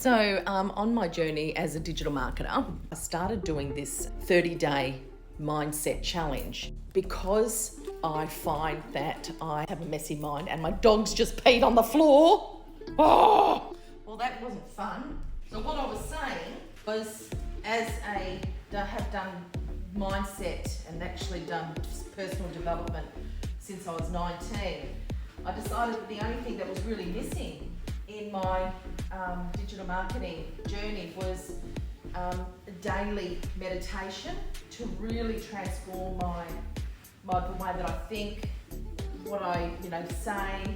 So on my journey as a digital marketer, I started doing this 30-day mindset challenge because I find that I have a messy mind and my dog's just peed on the floor. Oh, well, that wasn't fun. So what I was saying was, as I have done mindset and actually done personal development since I was 19, I decided that the only thing that was really missing in my digital marketing journey was daily meditation to really transform the way that I think, what I say,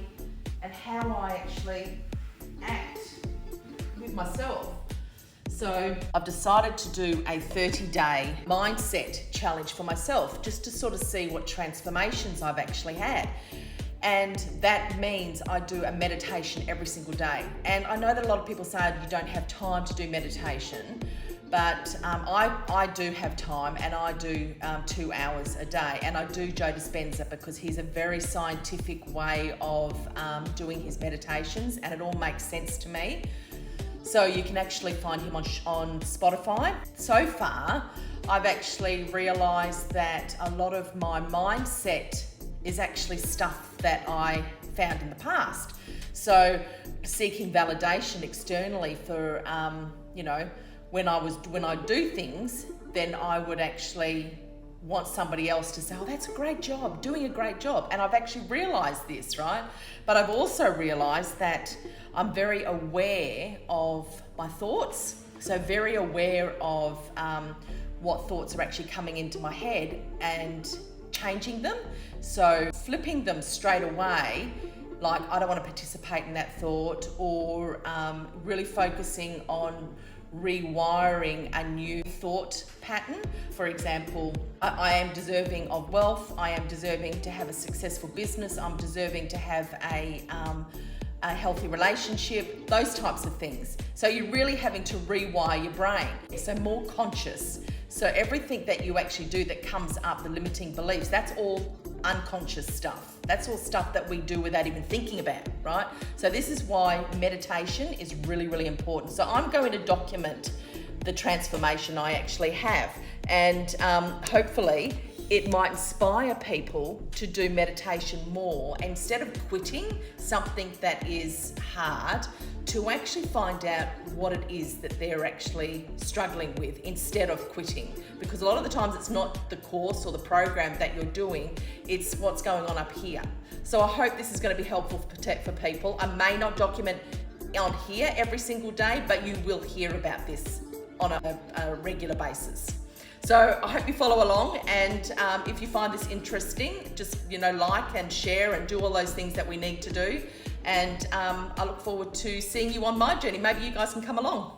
and how I actually act with myself. So I've decided to do a 30-day mindset challenge for myself, just to sort of see what transformations I've actually had. And that means I do a meditation every single day. And I know that a lot of people say you don't have time to do meditation, but I do have time, and I do 2 hours a day. And I do Joe Dispenza because he's a very scientific way of doing his meditations, and it all makes sense to me. So you can actually find him on Spotify. So far, I've actually realised that a lot of my mindset is actually stuff that I found in the past. So seeking validation externally for, when I do things, then I would actually want somebody else to say, oh, that's a great job, doing a great job. And I've actually realised this, right? But I've also realised that I'm very aware of my thoughts. So very aware of what thoughts are actually coming into my head and changing them. So flipping them straight away, like I don't want to participate in that thought, or really focusing on rewiring a new thought pattern. For example, I am deserving of wealth, I am deserving to have a successful business, I'm deserving to have a healthy relationship, those types of things. So you're really having to rewire your brain, so more conscious. So everything that you actually do that comes up, the limiting beliefs, that's all unconscious stuff. That's all stuff that we do without even thinking about, right? So this is why meditation is really, really important. So I'm going to document the transformation I actually have, and hopefully it might inspire people to do meditation more. Instead of quitting something that is hard, to actually find out what it is that they're actually struggling with instead of quitting. Because a lot of the times it's not the course or the program that you're doing, it's what's going on up here. So I hope this is going to be helpful for people. I may not document on here every single day, but you will hear about this on a regular basis. So I hope you follow along, and if you find this interesting, just like and share and do all those things that we need to do. And I look forward to seeing you on my journey. Maybe you guys can come along.